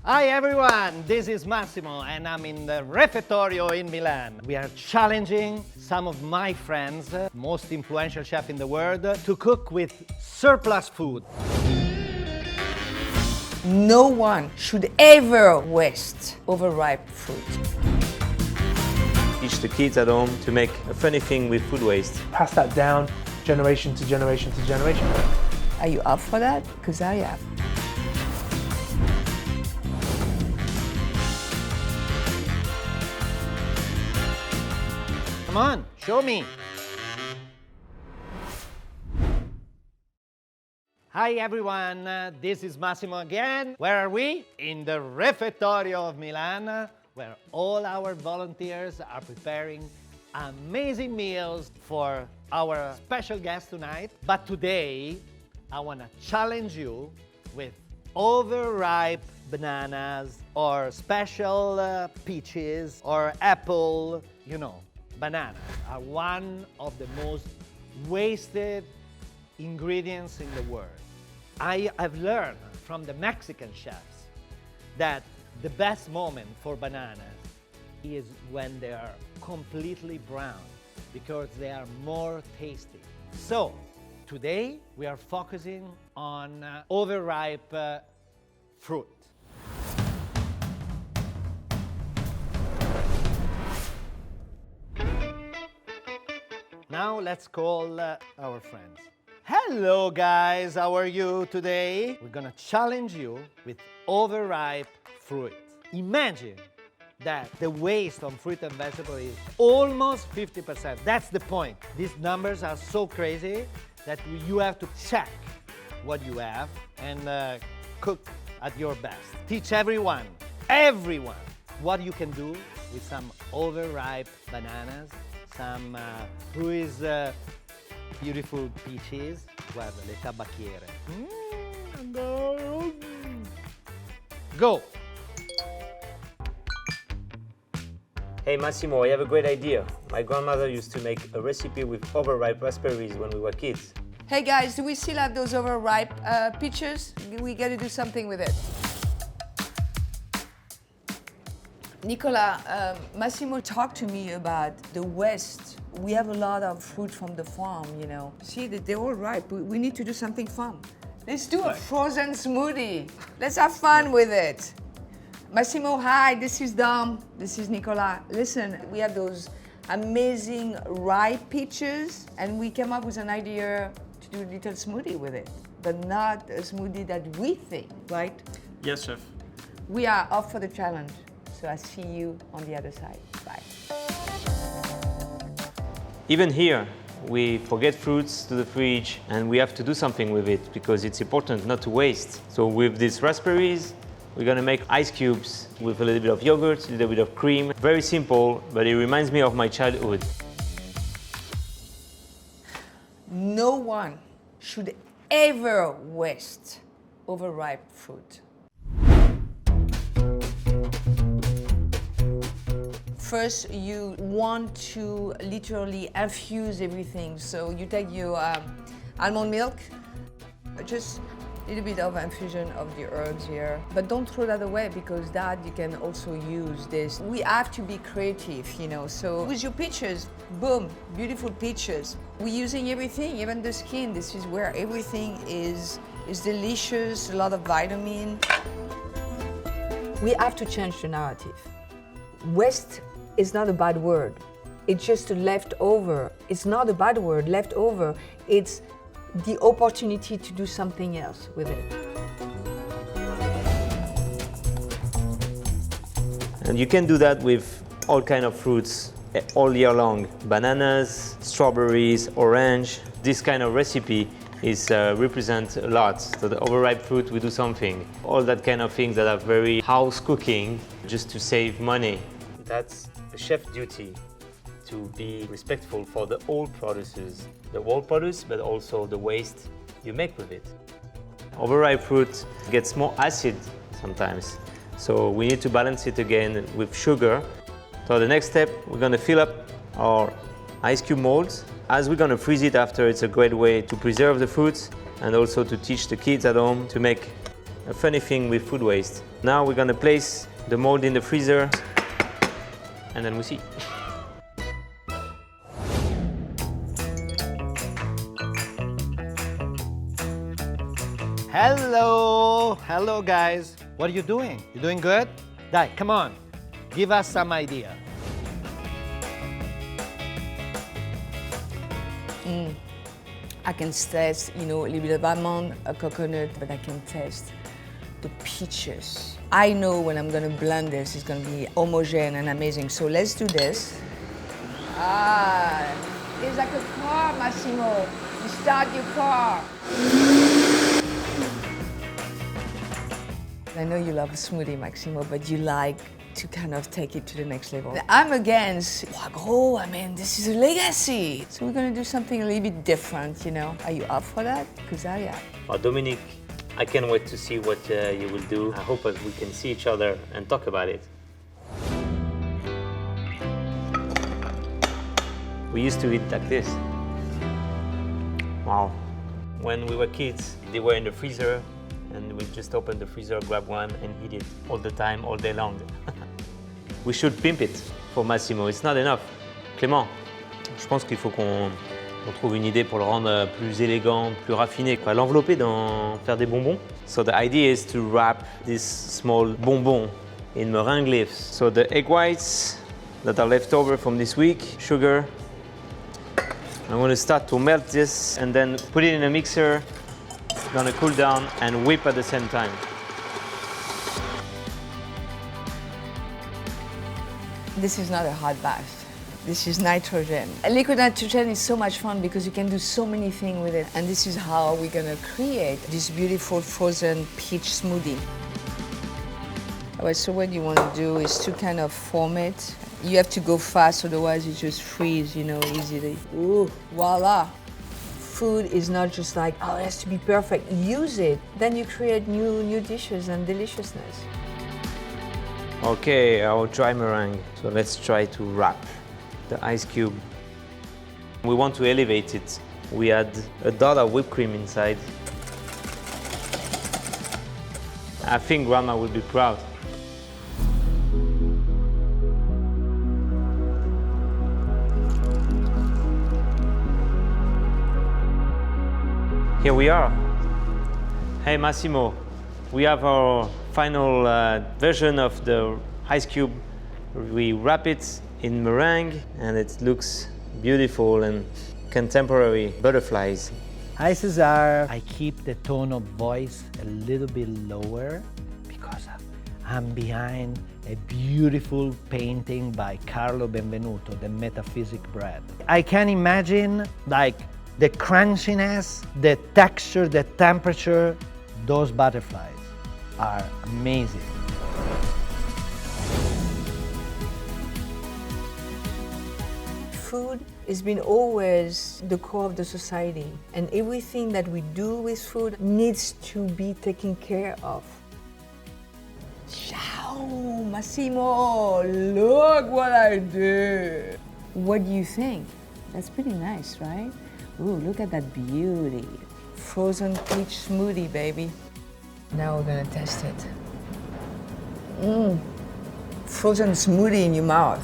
Hi everyone, this is Massimo and I'm in the Refettorio in Milan. We are challenging some of my friends, most influential chef in the world, to cook with surplus food. No one should ever waste overripe fruit. Teach the kids at home to make a funny thing with food waste. Pass that down generation to generation to generation. Are you up for that? Because I am. Come on, show me. Hi everyone, this is Massimo again. Where are we? In the Refettorio of Milan, where all our volunteers are preparing amazing meals for our special guest tonight. But today, I want to challenge you with overripe bananas or special peaches or apple, Bananas are one of the most wasted ingredients in the world. I have learned from the Mexican chefs that the best moment for bananas is when they are completely brown because they are more tasty. So today we are focusing on overripe fruit. Now let's call our friends. Hello guys, how are you today? We're gonna challenge you with overripe fruit. Imagine that the waste on fruit and vegetable is almost 50%. That's the point. These numbers are so crazy that you have to check what you have and cook at your best. Teach everyone, what you can do with some overripe bananas, some Ruiz beautiful peaches. Guarda, le tabacchiere. Go! Hey Massimo, I have a great idea. My grandmother used to make a recipe with overripe raspberries when we were kids. Hey guys, do we still have those overripe peaches? We got to do something with it. Nicola, Massimo talked to me about the waste. We have a lot of fruit from the farm, See, they're all ripe. We need to do something fun. Let's do a frozen smoothie. Let's have fun with it. Massimo, hi, this is Dom. This is Nicola. Listen, we have those amazing ripe peaches, and we came up with an idea to do a little smoothie with it, but not a smoothie that we think, right? Yes, chef. We are up for the challenge. So I see you on the other side. Bye. Even here, we forget fruits to the fridge and we have to do something with it because it's important not to waste. So with these raspberries, we're gonna make ice cubes with a little bit of yogurt, a little bit of cream. Very simple, but it reminds me of my childhood. No one should ever waste overripe fruit. First, you want to literally infuse everything. So you take your almond milk, just a little bit of infusion of the herbs here. But don't throw that away because that you can also use this. We have to be creative, So with your peaches, boom, beautiful peaches. We're using everything, even the skin. This is where everything is delicious, a lot of vitamin. We have to change the narrative. Waste is not a bad word. It's just a leftover. It's not a bad word, leftover. It's the opportunity to do something else with it. And you can do that with all kinds of fruits all year long. Bananas, strawberries, orange. This kind of recipe represents a lot. So the overripe fruit, we do something. All that kind of things that are very house cooking, just to save money. That's a chef's duty to be respectful for the old produces, the whole produce, but also the waste you make with it. Overripe fruit gets more acid sometimes, so we need to balance it again with sugar. So the next step, we're going to fill up our ice cube molds. As we're going to freeze it after, it's a great way to preserve the fruits and also to teach the kids at home to make a funny thing with food waste. Now we're gonna place the mold in the freezer and then we see. Hello guys. What are you doing? You doing good? Dai, come on. Give us some idea. I can taste, a little bit of almond, a coconut, but I can taste the peaches. I know when I'm gonna blend this, it's gonna be homogeneous and amazing. So let's do this. It's like a car, Massimo. You start your car. I know you love a smoothie, Massimo, but you like to kind of take it to the next level. I'm against foie gras. I mean, this is a legacy. So we're gonna do something a little bit different, Are you up for that? Because I am. Well, Dominique, I can't wait to see what you will do. I hope that we can see each other and talk about it. We used to eat like this. Wow. When we were kids, they were in the freezer, and we just open the freezer, grab one, and eat it all the time, all day long. We should pimp it for Massimo. It's not enough. Clément, je pense qu'il faut qu'on trouve une idée pour le rendre plus élégant, plus raffiné, quoi. L'envelopper faire des bonbons. So the idea is to wrap this small bonbon in meringue leaves. So the egg whites that are left over from this week, sugar. I'm going to start to melt this and then put it in a mixer. It's gonna cool down and whip at the same time. This is not a hot bath. This is nitrogen. Liquid nitrogen is so much fun because you can do so many things with it. And this is how we're gonna create this beautiful frozen peach smoothie. All right, so what you wanna do is to kind of form it. You have to go fast, otherwise you just freeze, easily. Ooh, voila. Food is not just like, oh, it has to be perfect. Use it. Then you create new dishes and deliciousness. Okay, our dry meringue. So let's try to wrap the ice cube. We want to elevate it. We add a dot of whipped cream inside. I think Grandma will be proud. Here we are. Hey Massimo, we have our final version of the ice cube. We wrap it in meringue and it looks beautiful and contemporary butterflies. Hi César. I keep the tone of voice a little bit lower because I'm behind a beautiful painting by Carlo Benvenuto, The Metaphysic Bread. I can imagine the crunchiness, the texture, the temperature. Those butterflies are amazing. Food has been always the core of the society, and everything that we do with food needs to be taken care of. Ciao, Massimo, look what I did. What do you think? That's pretty nice, right? Ooh, look at that beauty. Frozen peach smoothie, baby. Now we're gonna test it. Frozen smoothie in your mouth.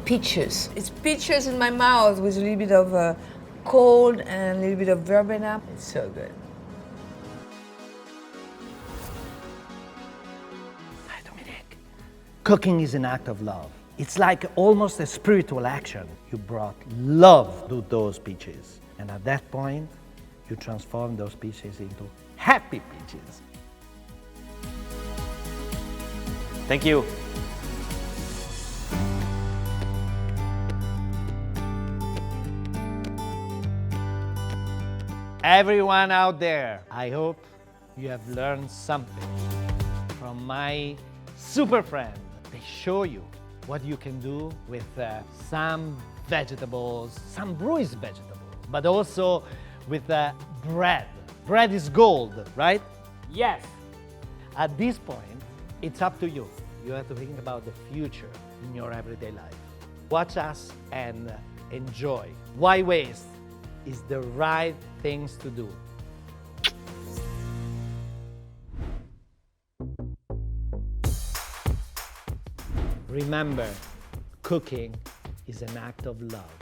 Peaches. It's peaches in my mouth with a little bit of cold and a little bit of verbena. It's so good. Hi, Dominique. Cooking is an act of love. It's like almost a spiritual action. You brought love to those peaches. And at that point, you transform those peaches into happy peaches. Thank you. Everyone out there, I hope you have learned something from my super friend. They show you what you can do with some vegetables, some bruised vegetables, but also with bread. Bread is gold, right? Yes. At this point, it's up to you. You have to think about the future in your everyday life. Watch us and enjoy. Why waste is the right things to do. Remember, cooking is an act of love.